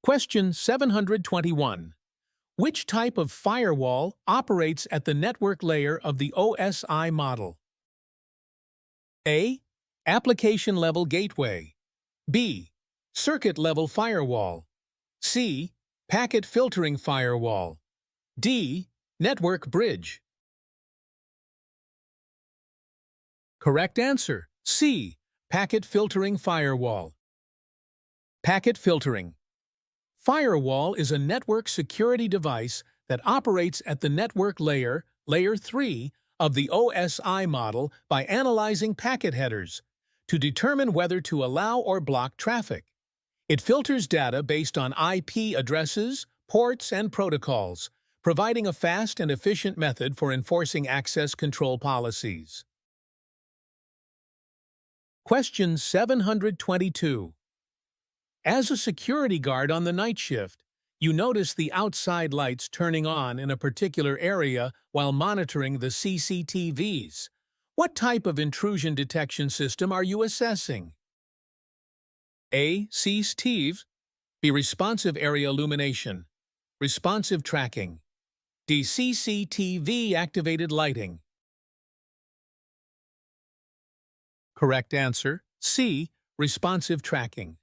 Question 721. Which type of firewall operates at the network layer of the OSI model? A. Application-level gateway. B. Circuit-level firewall. C. Packet filtering firewall. D. Network bridge. Correct answer, C. Packet filtering firewall. Packet filtering. Firewall is a network security device that operates at the network layer, Layer 3, of the OSI model by analyzing packet headers to determine whether to allow or block traffic. It filters data based on IP addresses, ports, and protocols, providing a fast and efficient method for enforcing access control policies. Question 722. As a security guard on the night shift, you notice the outside lights turning on in a particular area while monitoring the CCTVs. What type of intrusion detection system are you assessing? A. CCTV. B. Responsive area illumination. Responsive tracking. D. CCTV activated lighting. Correct answer, C. Responsive tracking.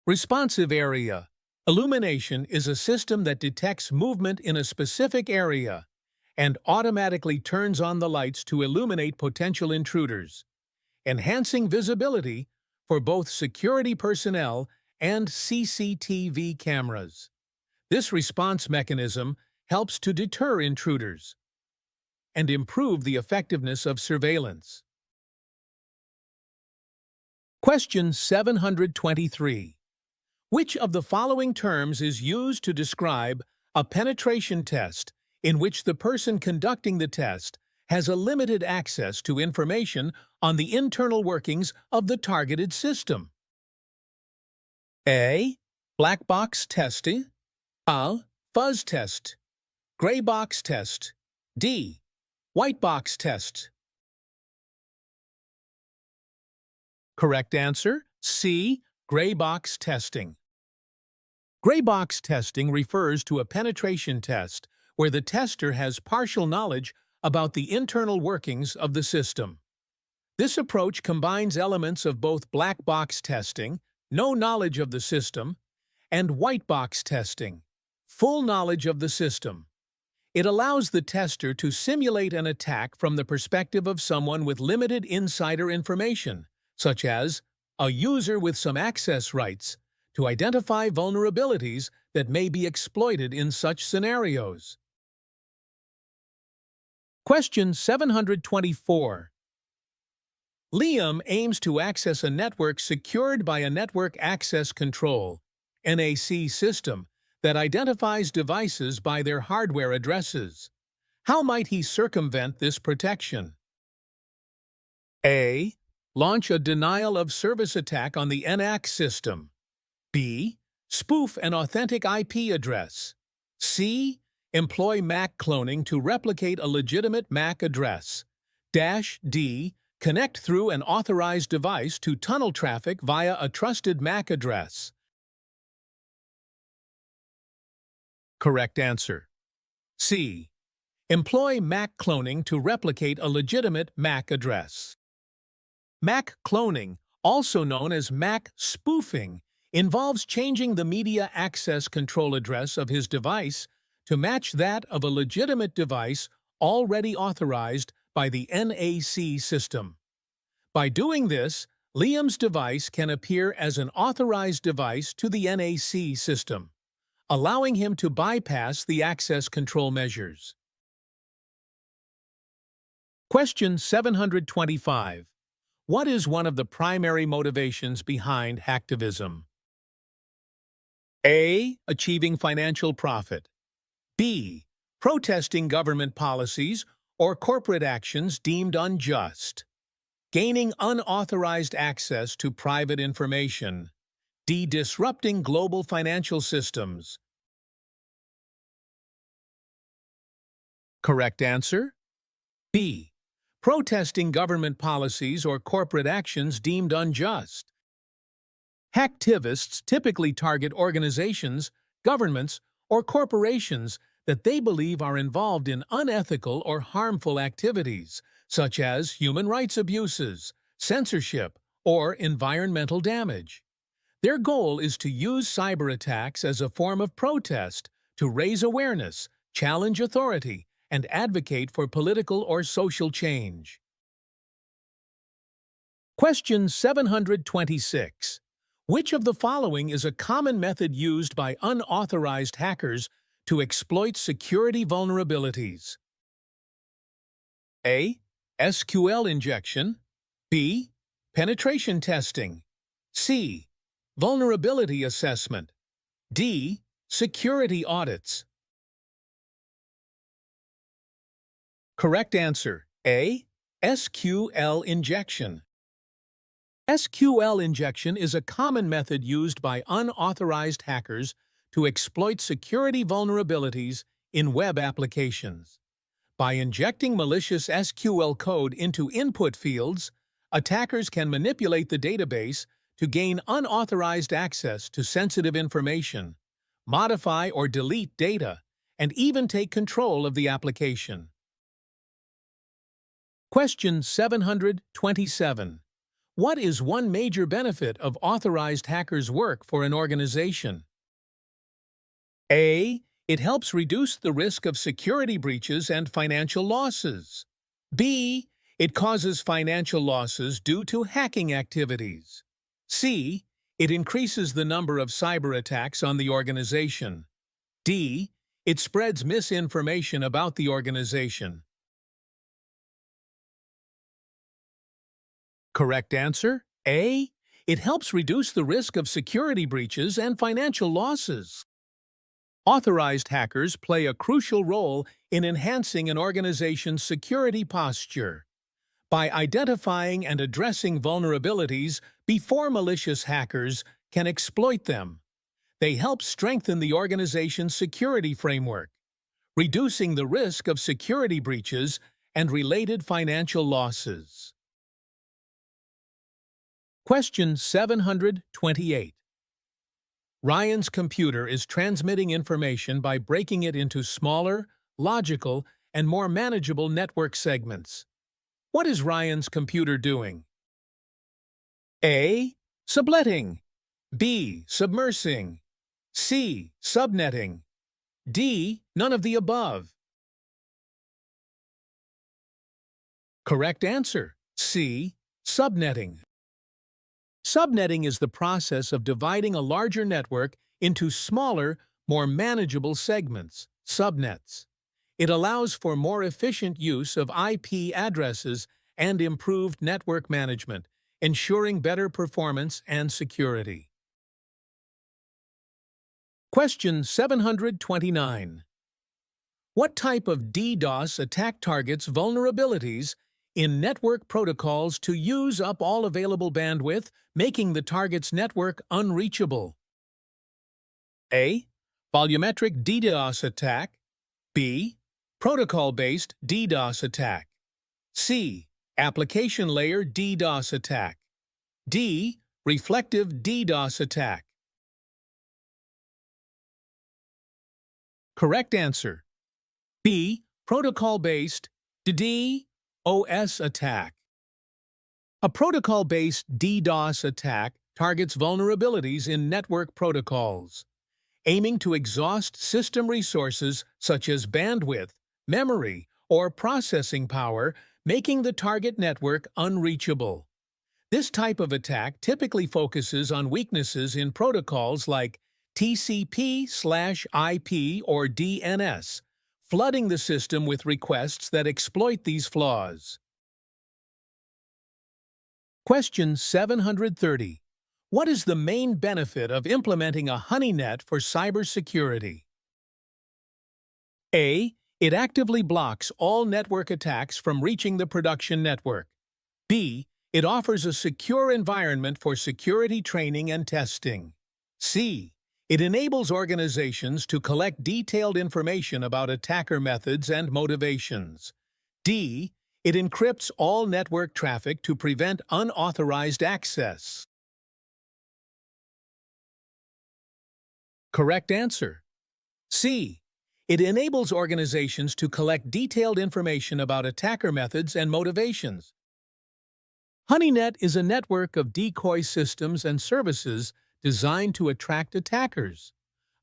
Responsive area. Illumination is a system that detects movement in a specific area and automatically turns on the lights to illuminate potential intruders, enhancing visibility for both security personnel and CCTV cameras. This response mechanism helps to deter intruders and improve the effectiveness of surveillance. Question 723. Which of the following terms is used to describe a penetration test in which the person conducting the test has a limited access to information on the internal workings of the targeted system? A. Black box testing. A. Fuzz test. Gray box test. D. White box test. Correct answer, C. Gray box testing. Gray box testing refers to a penetration test where the tester has partial knowledge about the internal workings of the system. This approach combines elements of both black box testing, no knowledge of the system, and white box testing, full knowledge of the system. It allows the tester to simulate an attack from the perspective of someone with limited insider information, such as a user with some access rights, to identify vulnerabilities that may be exploited in such scenarios. Question 724. Liam aims to access a network secured by a Network Access Control (NAC) system that identifies devices by their hardware addresses. How might he circumvent this protection? A. Launch a denial-of-service attack on the NAC system. B. Spoof an authentic IP address. C. Employ MAC cloning to replicate a legitimate MAC address. D. Connect through an authorized device to tunnel traffic via a trusted MAC address. Correct answer, C. Employ MAC cloning to replicate a legitimate MAC address. MAC cloning, also known as MAC spoofing, involves changing the media access control address of his device to match that of a legitimate device already authorized by the NAC system. By doing this, Liam's device can appear as an authorized device to the NAC system, allowing him to bypass the access control measures. Question 725. What is one of the primary motivations behind hacktivism? A. Achieving financial profit. B. Protesting government policies or corporate actions deemed unjust. Gaining unauthorized access to private information. D. Disrupting global financial systems. Correct answer? B. Protesting government policies or corporate actions deemed unjust. Hacktivists typically target organizations, governments, or corporations that they believe are involved in unethical or harmful activities, such as human rights abuses, censorship, or environmental damage. Their goal is to use cyber attacks as a form of protest to raise awareness, challenge authority, and advocate for political or social change. Question 726. Which of the following is a common method used by unauthorized hackers to exploit security vulnerabilities? A. SQL injection. B. Penetration testing. C. Vulnerability assessment. D. Security audits. Correct answer: A. SQL injection. SQL injection is a common method used by unauthorized hackers to exploit security vulnerabilities in web applications. By injecting malicious SQL code into input fields, attackers can manipulate the database to gain unauthorized access to sensitive information, modify or delete data, and even take control of the application. Question 727. What is one major benefit of authorized hackers' work for an organization? A. It helps reduce the risk of security breaches and financial losses. B. It causes financial losses due to hacking activities. C. It increases the number of cyber attacks on the organization. D. It spreads misinformation about the organization. Correct answer: A. It helps reduce the risk of security breaches and financial losses. Authorized hackers play a crucial role in enhancing an organization's security posture. By identifying and addressing vulnerabilities before malicious hackers can exploit them, they help strengthen the organization's security framework, reducing the risk of security breaches and related financial losses. Question 728. Ryan's computer is transmitting information by breaking it into smaller, logical, and more manageable network segments. What is Ryan's computer doing? A. Subletting. B. Submersing. C. Subnetting. D. None of the above. Correct answer: C. Subnetting. Subnetting is the process of dividing a larger network into smaller, more manageable segments, subnets. It allows for more efficient use of IP addresses and improved network management, ensuring better performance and security. Question 729. What type of DDoS attack targets vulnerabilities in network protocols to use up all available bandwidth, making the target's network unreachable? A. Volumetric DDoS attack. B. Protocol-based DDoS attack. C. Application layer DDoS attack. D. Reflective DDoS attack. Correct answer: B. Protocol-based DDoS attack. A protocol-based DDoS attack targets vulnerabilities in network protocols, aiming to exhaust system resources such as bandwidth, memory, or processing power, making the target network unreachable. This type of attack typically focuses on weaknesses in protocols like TCP/IP or DNS, flooding the system with requests that exploit these flaws. Question 730. What is the main benefit of implementing a honeynet for cybersecurity? A. It actively blocks all network attacks from reaching the production network. B. It offers a secure environment for security training and testing. C. It enables organizations to collect detailed information about attacker methods and motivations. D. It encrypts all network traffic to prevent unauthorized access. Correct answer. C. It enables organizations to collect detailed information about attacker methods and motivations. HoneyNet is a network of decoy systems and services designed to attract attackers,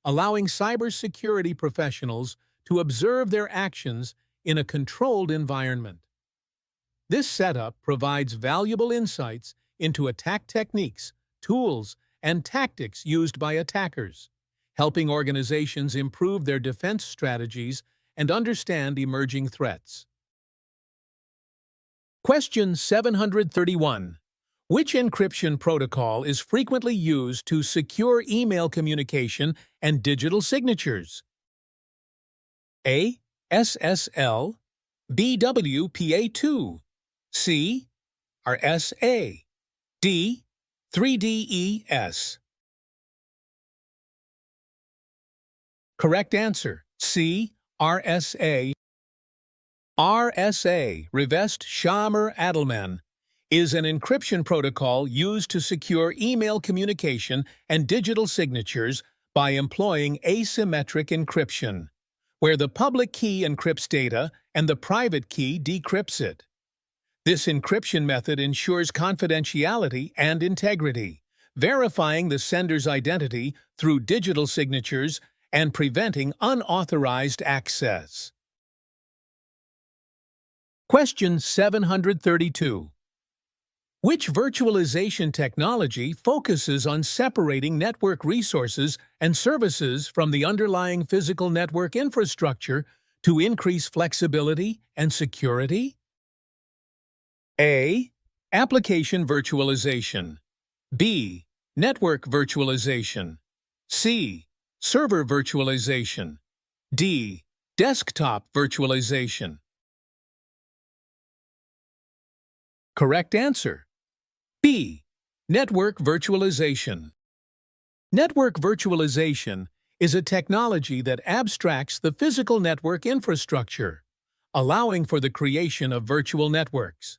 allowing cybersecurity professionals to observe their actions in a controlled environment. This setup provides valuable insights into attack techniques, tools, and tactics used by attackers, helping organizations improve their defense strategies and understand emerging threats. Question 731. Which encryption protocol is frequently used to secure email communication and digital signatures? A. SSL, B. WPA2, C. RSA, D. 3DES. Correct answer, C. RSA. RSA, Revest Shamer Adelman, is an encryption protocol used to secure email communication and digital signatures by employing asymmetric encryption, where the public key encrypts data and the private key decrypts it. This encryption method ensures confidentiality and integrity, verifying the sender's identity through digital signatures and preventing unauthorized access. Question 732. Which virtualization technology focuses on separating network resources and services from the underlying physical network infrastructure to increase flexibility and security? A. Application virtualization, B. Network virtualization, C. Server virtualization, D. Desktop virtualization. Correct answer, B. Network virtualization. Network virtualization is a technology that abstracts the physical network infrastructure, allowing for the creation of virtual networks.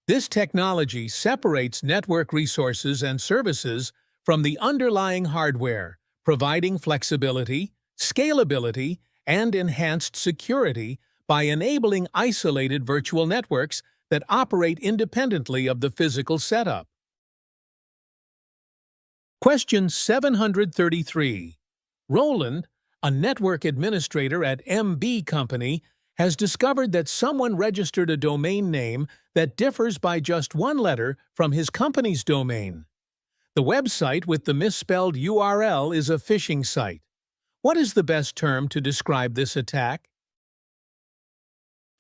This technology separates network resources and services from the underlying hardware, providing flexibility, scalability, and enhanced security by enabling isolated virtual networks that operate independently of the physical setup. Question 733. Roland, a network administrator at MB Company, has discovered that someone registered a domain name that differs by just one letter from his company's domain. The website with the misspelled URL is a phishing site. What is the best term to describe this attack?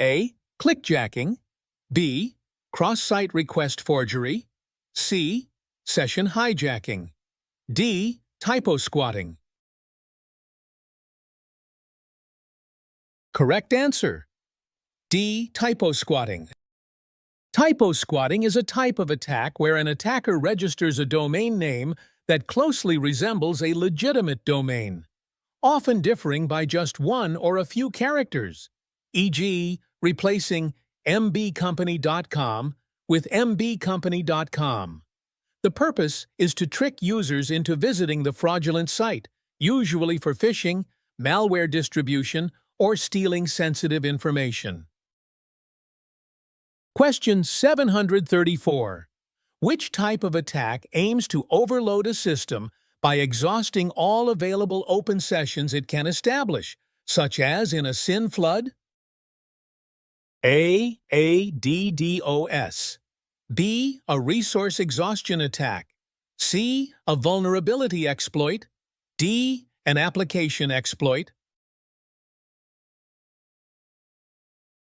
A. Clickjacking, B. Cross-site request forgery, C. Session hijacking, D. Typo squatting. Correct answer, D. Typo squatting. Typo squatting is a type of attack where an attacker registers a domain name that closely resembles a legitimate domain, often differing by just one or a few characters, e.g., replacing mbcompany.com with mbcompany.com. The purpose is to trick users into visiting the fraudulent site, usually for phishing, malware distribution, or stealing sensitive information. Question 734. Which type of attack aims to overload a system by exhausting all available open sessions it can establish, such as in a SYN flood? A. DDoS, B. A resource exhaustion attack, C. A vulnerability exploit, D. An application exploit.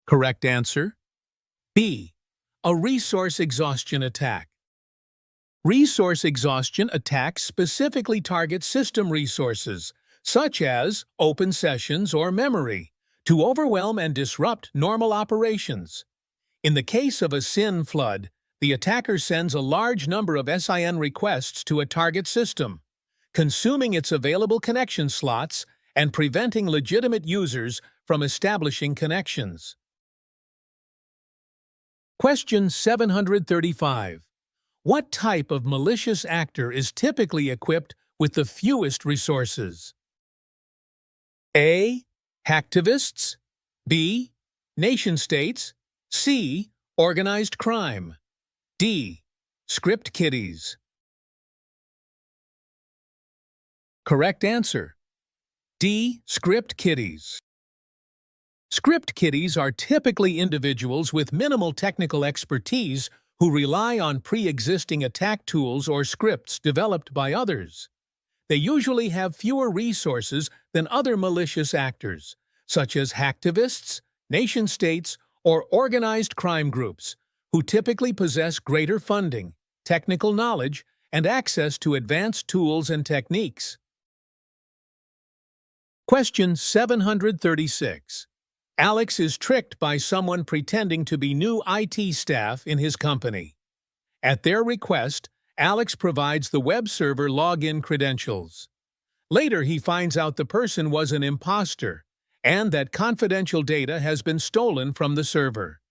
Correct answer, B. A resource exhaustion attack. Resource exhaustion attacks specifically target system resources, such as open sessions or memory, to overwhelm and disrupt normal operations. In the case of a SYN flood, the attacker sends a large number of SYN requests to a target system, consuming its available connection slots and preventing legitimate users from establishing connections. Question 735. What type of malicious actor is typically equipped with the fewest resources? A. Hacktivists. B. Nation-states. C. Organized crime. D. Script kiddies. Correct answer. D. Script kiddies. Script kiddies are typically individuals with minimal technical expertise who rely on pre-existing attack tools or scripts developed by others. They usually have fewer resources than other malicious actors, such as hacktivists, nation-states, or organized crime groups, who typically possess greater funding, technical knowledge, and access to advanced tools and techniques. Question 736. Alex is tricked by someone pretending to be new IT staff in his company. At their request, Alex provides the web server login credentials. Later, he finds out the person was an imposter and that confidential data has been stolen from the server.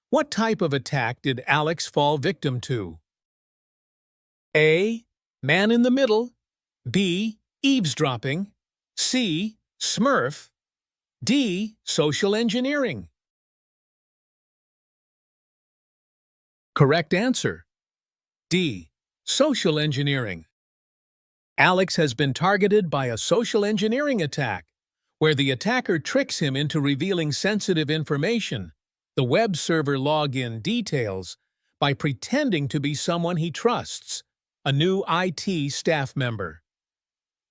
What type of attack did Alex fall victim to? A. Man in the middle. B. Eavesdropping. C. Smurf. D. Social engineering. Correct answer. D. Social engineering. Alex has been targeted by a social engineering attack, where the attacker tricks him into revealing sensitive information, the web server login details, by pretending to be someone he trusts, a new IT staff member.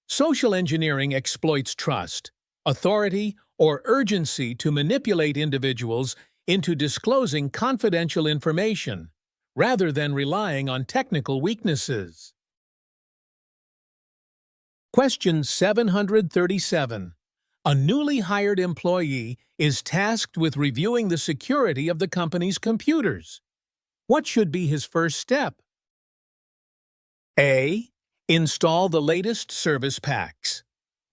Social engineering exploits trust, authority, or urgency to manipulate individuals into disclosing confidential information, rather than relying on technical weaknesses. Question 737. A newly hired employee is tasked with reviewing the security of the company's computers. What should be his first step? A. Install the latest service packs.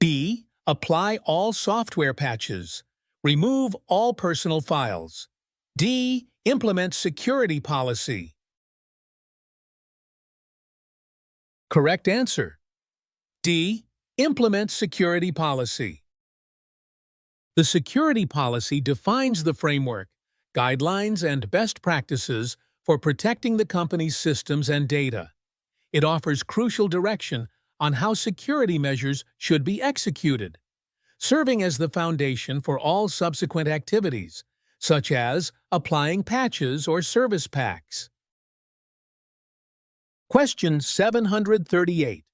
B. Apply all software patches. Remove all personal files. D. Implement security policy. Correct answer. D. Implement security policy. The security policy defines the framework, guidelines, and best practices for protecting the company's systems and data. It offers crucial direction on how security measures should be executed, serving as the foundation for all subsequent activities, such as applying patches or service packs. Question 738.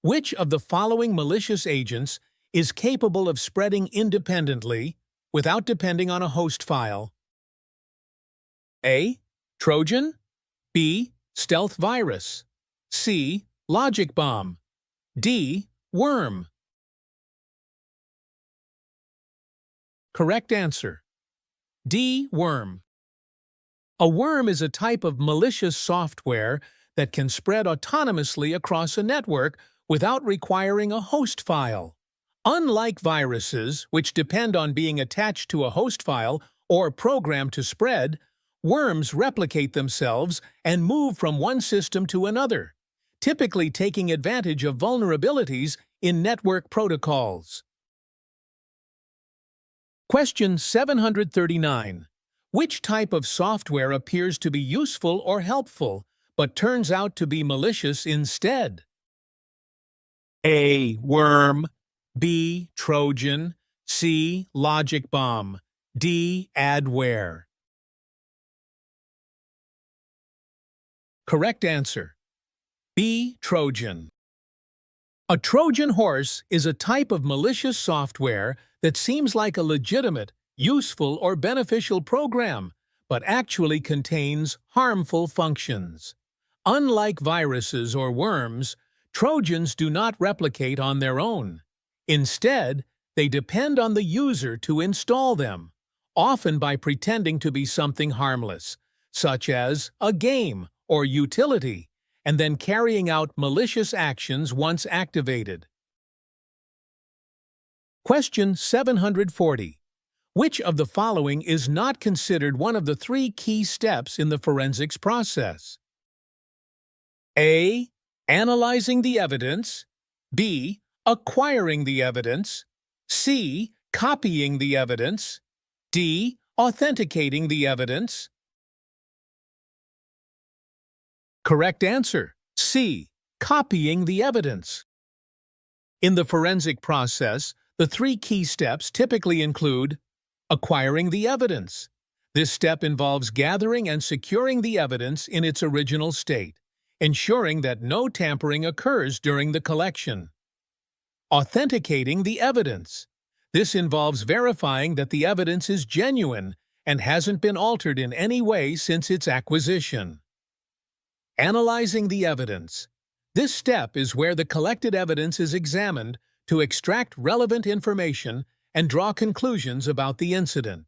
Which of the following malicious agents is capable of spreading independently without depending on a host file? A. Trojan. B. Stealth virus. C. Logic bomb. D. Worm. Correct answer. D. Worm. A worm is a type of malicious software that can spread autonomously across a network without requiring a host file. Unlike viruses, which depend on being attached to a host file or programmed to spread, worms replicate themselves and move from one system to another, typically taking advantage of vulnerabilities in network protocols. Question 739. Which type of software appears to be useful or helpful, but turns out to be malicious instead? A. Worm. B. Trojan. C. Logic bomb. D. Adware. Correct answer. B. Trojan. A Trojan horse is a type of malicious software that seems like a legitimate, useful, or beneficial program, but actually contains harmful functions. Unlike viruses or worms, Trojans do not replicate on their own. Instead, they depend on the user to install them, often by pretending to be something harmless, such as a game or utility, and then carrying out malicious actions once activated. Question 740. Which of the following is not considered one of the 3 key steps in the forensics process? A. Analyzing the evidence. B. Acquiring the evidence. C. Copying the evidence. D. Authenticating the evidence. Correct answer, C. Copying the evidence. In the forensic process, the 3 key steps typically include acquiring the evidence. This step involves gathering and securing the evidence in its original state, ensuring that no tampering occurs during the collection. Authenticating the evidence. This involves verifying that the evidence is genuine and hasn't been altered in any way since its acquisition. Analyzing the evidence. This step is where the collected evidence is examined to extract relevant information and draw conclusions about the incident.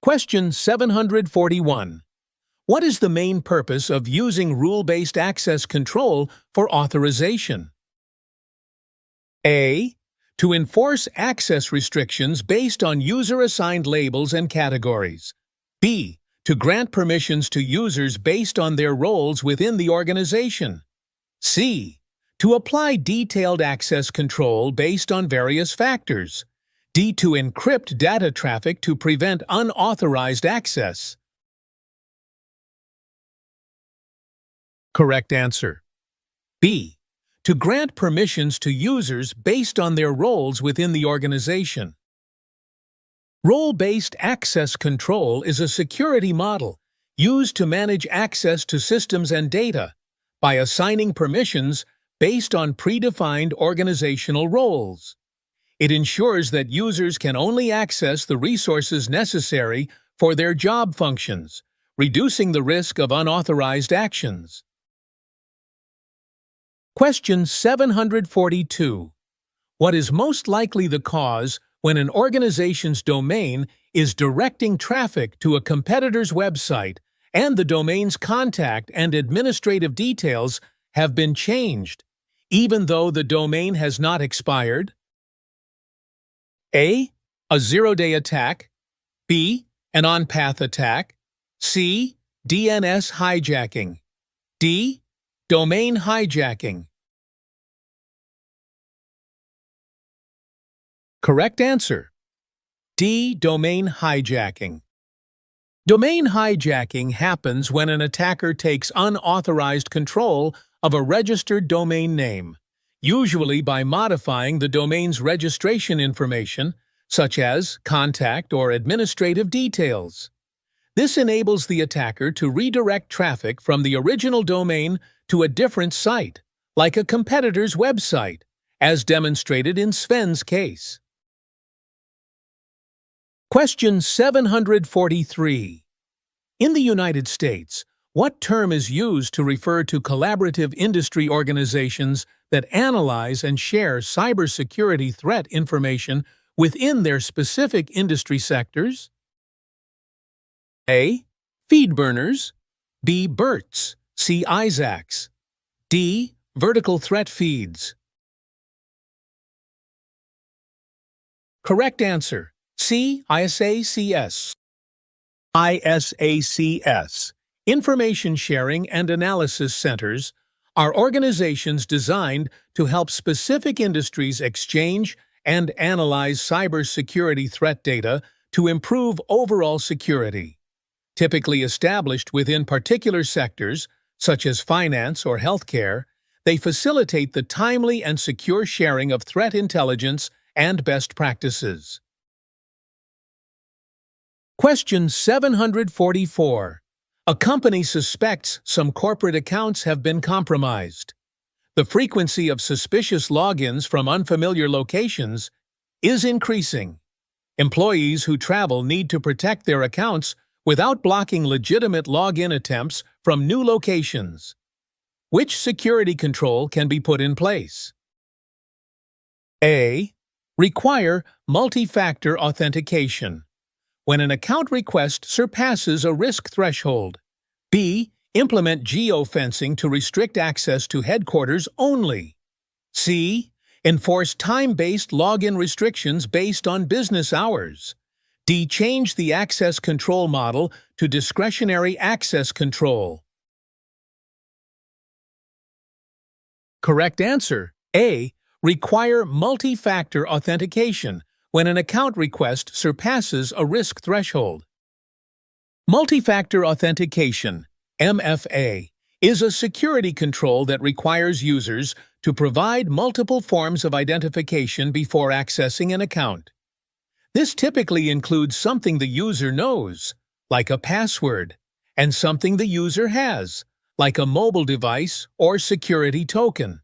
Question 741. What is the main purpose of using rule-based access control for authorization? A. To enforce access restrictions based on user-assigned labels and categories. B. To grant permissions to users based on their roles within the organization. C. To apply detailed access control based on various factors. D. To encrypt data traffic to prevent unauthorized access. Correct answer. B. To grant permissions to users based on their roles within the organization. Role-based access control is a security model used to manage access to systems and data by assigning permissions based on predefined organizational roles. It ensures that users can only access the resources necessary for their job functions, reducing the risk of unauthorized actions. Question 742. What is most likely the cause when an organization's domain is directing traffic to a competitor's website and the domain's contact and administrative details have been changed, even though the domain has not expired? A. A zero-day attack. B. An on-path attack. C. DNS hijacking. D. Domain hijacking. Correct answer. D. Domain hijacking. Domain hijacking happens when an attacker takes unauthorized control of a registered domain name, usually by modifying the domain's registration information, such as contact or administrative details. This enables the attacker to redirect traffic from the original domain to a different site, like a competitor's website, as demonstrated in Sven's case. Question 743. In the United States, what term is used to refer to collaborative industry organizations that analyze and share cybersecurity threat information within their specific industry sectors? A. Feedburners. B. BERTs. C. ISACs. D. Vertical threat feeds. Correct answer. C. ISACs. ISACs, Information Sharing and Analysis Centers, are organizations designed to help specific industries exchange and analyze cybersecurity threat data to improve overall security. Typically established within particular sectors, such as finance or healthcare, they facilitate the timely and secure sharing of threat intelligence and best practices. Question 744. A company suspects some corporate accounts have been compromised. The frequency of suspicious logins from unfamiliar locations is increasing. Employees who travel need to protect their accounts without blocking legitimate login attempts from new locations. Which security control can be put in place? A. Require multi-factor authentication when an account request surpasses a risk threshold. B. Implement geofencing to restrict access to headquarters only. C. Enforce time-based login restrictions based on business hours. D. Change the access control model to discretionary access control. Correct answer. A. Require multi-factor authentication when an account request surpasses a risk threshold. Multi-factor authentication, MFA, is a security control that requires users to provide multiple forms of identification before accessing an account. This typically includes something the user knows, like a password, and something the user has, like a mobile device or security token.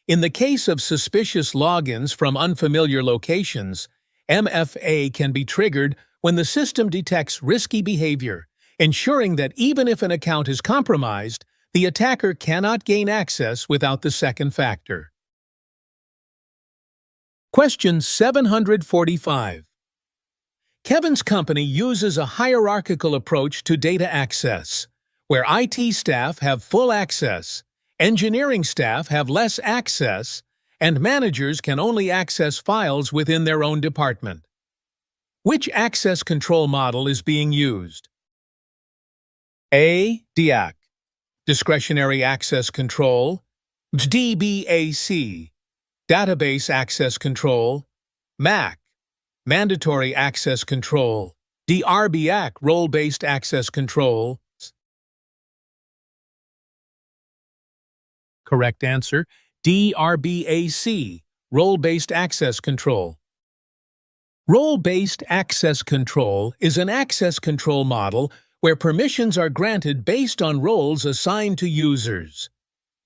In the case of suspicious logins from unfamiliar locations, MFA can be triggered when the system detects risky behavior, ensuring that even if an account is compromised, the attacker cannot gain access without the second factor. Question 745. Kevin's company uses a hierarchical approach to data access, where IT staff have full access, engineering staff have less access, and managers can only access files within their own department. Which access control model is being used? A. DAC, Discretionary Access Control, DBAC, Database Access Control, MAC, Mandatory Access Control, DRBAC, Role-Based Access Control. Correct answer, DRBAC, Role-Based Access Control. Role-Based Access Control is an access control model where permissions are granted based on roles assigned to users.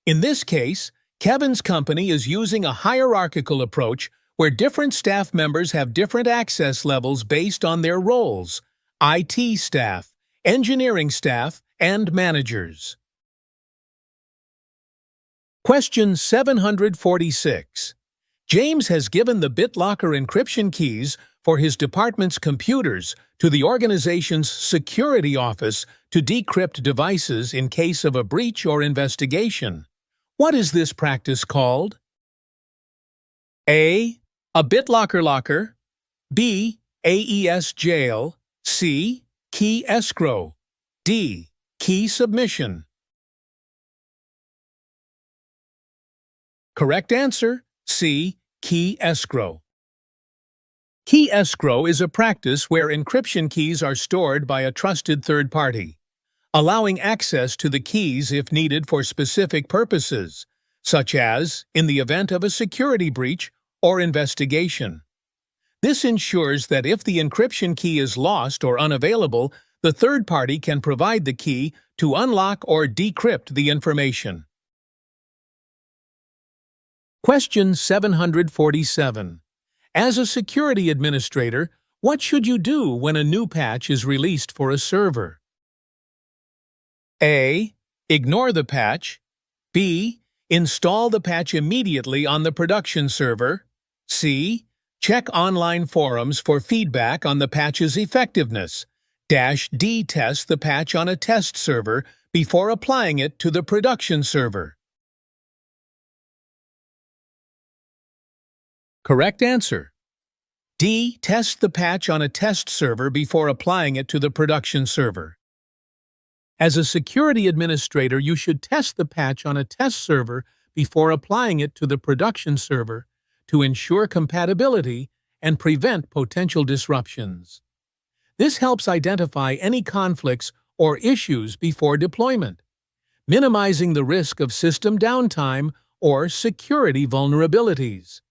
In this case, Kevin's company is using a hierarchical approach where different staff members have different access levels based on their roles: IT staff, engineering staff, and managers. Question 746. James has given the BitLocker encryption keys for his department's computers to the organization's security office to decrypt devices in case of a breach or investigation. What is this practice called? A. A BitLocker locker. B. AES jail. C. Key escrow. D. Key submission. Correct answer, C. Key escrow. Key escrow is a practice where encryption keys are stored by a trusted third party, allowing access to the keys if needed for specific purposes, such as in the event of a security breach or investigation. This ensures that if the encryption key is lost or unavailable, the third party can provide the key to unlock or decrypt the information. Question 747. As a security administrator, what should you do when a new patch is released for a server? A. Ignore the patch. B. Install the patch immediately on the production server. C. Check online forums for feedback on the patch's effectiveness. D. Test the patch on a test server before applying it to the production server. Correct answer. D. Test the patch on a test server before applying it to the production server. As a security administrator, you should test the patch on a test server before applying it to the production server to ensure compatibility and prevent potential disruptions. This helps identify any conflicts or issues before deployment, minimizing the risk of system downtime or security vulnerabilities.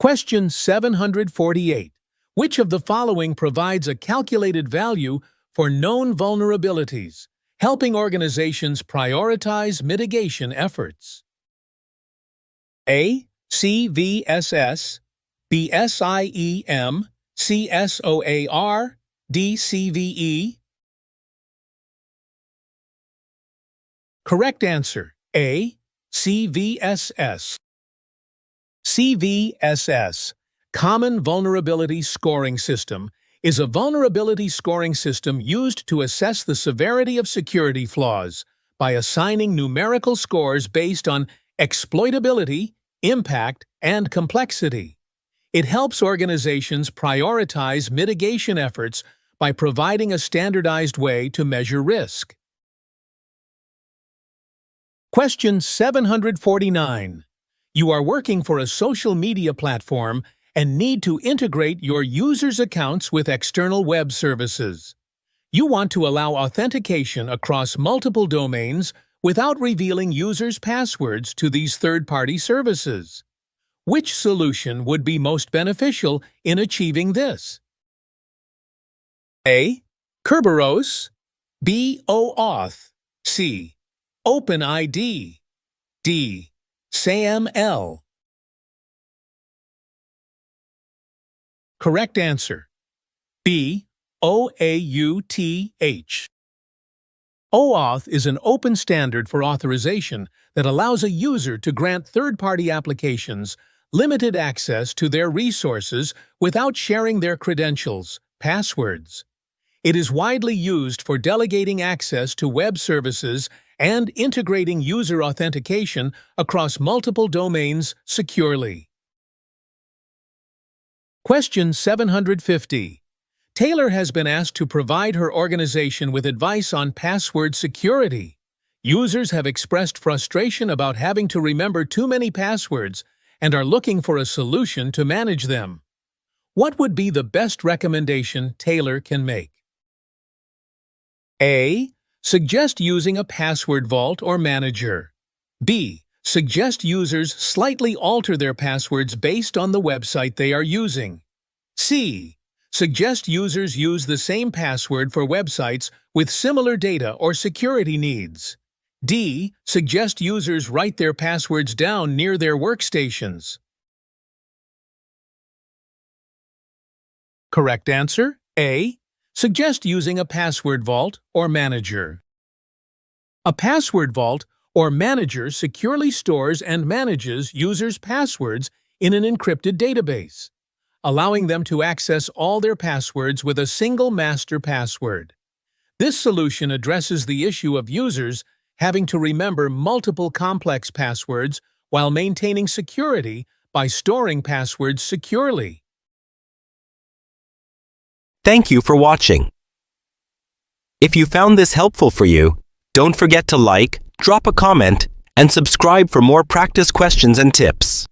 Question 748. Which of the following provides a calculated value for known vulnerabilities, helping organizations prioritize mitigation efforts? A. CVSS, B. SIEM, C. SOAR, D. CVE. Correct answer, A. CVSS. CVSS, Common Vulnerability Scoring System, is a vulnerability scoring system used to assess the severity of security flaws by assigning numerical scores based on exploitability, impact, and complexity. It helps organizations prioritize mitigation efforts by providing a standardized way to measure risk. Question 749. You are working for a social media platform and need to integrate your users' accounts with external web services. You want to allow authentication across multiple domains without revealing users' passwords to these third-party services. Which solution would be most beneficial in achieving this? A. Kerberos, B. OAuth, C. OpenID, D. SAML. Correct answer. B. OAuth. OAuth is an open standard for authorization that allows a user to grant third-party applications limited access to their resources without sharing their credentials, passwords. It is widely used for delegating access to web services and integrating user authentication across multiple domains securely. Question 750. Taylor has been asked to provide her organization with advice on password security. Users have expressed frustration about having to remember too many passwords and are looking for a solution to manage them. What would be the best recommendation Taylor can make? A. Suggest using a password vault or manager. B. Suggest users slightly alter their passwords based on the website they are using. C. Suggest users use the same password for websites with similar data or security needs. D. Suggest users write their passwords down near their workstations. Correct answer, A. Suggest using a password vault or manager. A password vault or manager securely stores and manages users' passwords in an encrypted database, allowing them to access all their passwords with a single master password. This solution addresses the issue of users having to remember multiple complex passwords while maintaining security by storing passwords securely. Thank you for watching. If you found this helpful for you, don't forget to like, drop a comment, and subscribe for more practice questions and tips.